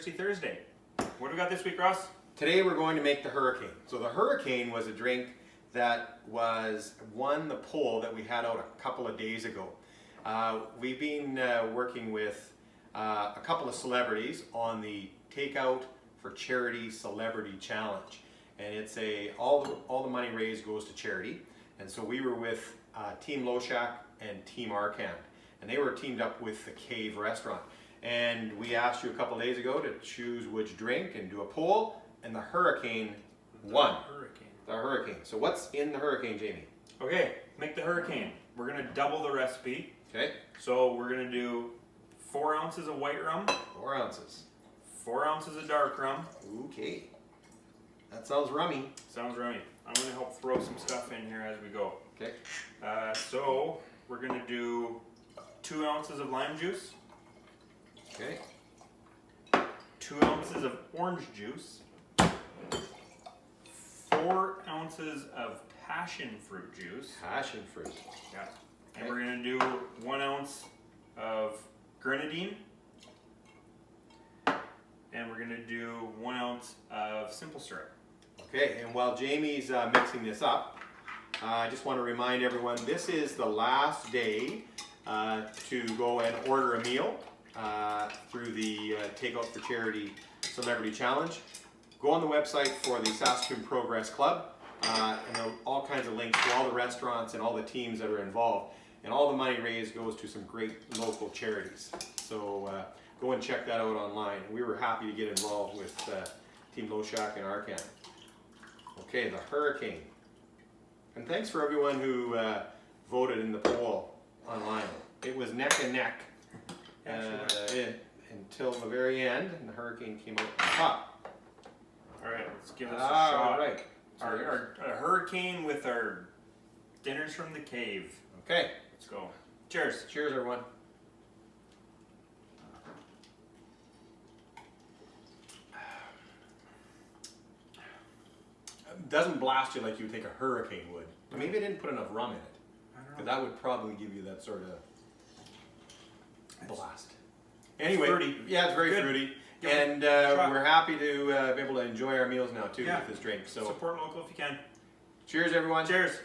Thirsty Thursday. What do we got this week, Ross? Today we're going to make the Hurricane. So the Hurricane was a drink that won the poll that we had out a couple of days ago. We've been working with a couple of celebrities on the Takeout for Charity Celebrity Challenge, and it's all the money raised goes to charity. And so we were with Team Loshak and Team Arkan, and they were teamed up with the Cave Restaurant. And we asked you a couple days ago to choose which drink and do a poll, and the Hurricane won. The Hurricane. So what's in the Hurricane, Jamie? Okay, make the Hurricane. We're gonna double the recipe. Okay. So we're gonna do 4 ounces of white rum. 4 ounces. 4 ounces of dark rum. Okay. That sounds rummy. Sounds right. I'm gonna help throw some stuff in here as we go. Okay. So we're gonna do 2 ounces of lime juice. Okay. 2 ounces of orange juice. 4 ounces of passion fruit juice. Passion fruit. Yeah. Okay. And we're gonna do 1 ounce of grenadine. And we're gonna do 1 ounce of simple syrup. Okay, and while Jamie's mixing this up, I just want to remind everyone this is the last day to go and order a meal through the Takeout for Charity Celebrity Challenge. Go on the website for the Saskatoon Progress Club, and there are all kinds of links to all the restaurants and all the teams that are involved. And all the money raised goes to some great local charities. So go and check that out online. We were happy to get involved with Team Loshak and Arkan. Okay, the Hurricane. And thanks for everyone who voted in the poll online. It was neck and neck until the very end, and the Hurricane came out on top. All right, let's give this a shot. Right. Our Hurricane with our dinners from the cave. Okay. Let's go. Cheers. Cheers, everyone. It doesn't blast you like you would think a hurricane would. Maybe I didn't put enough rum in it. I don't know. Because that would probably give you that sort of blast. Anyway, fruity. Yeah, it's very Good. fruity. Give And it a shot. we're happy to be able to enjoy our meals now too with this drink. So support local if you can. cheers, everyone. Cheers.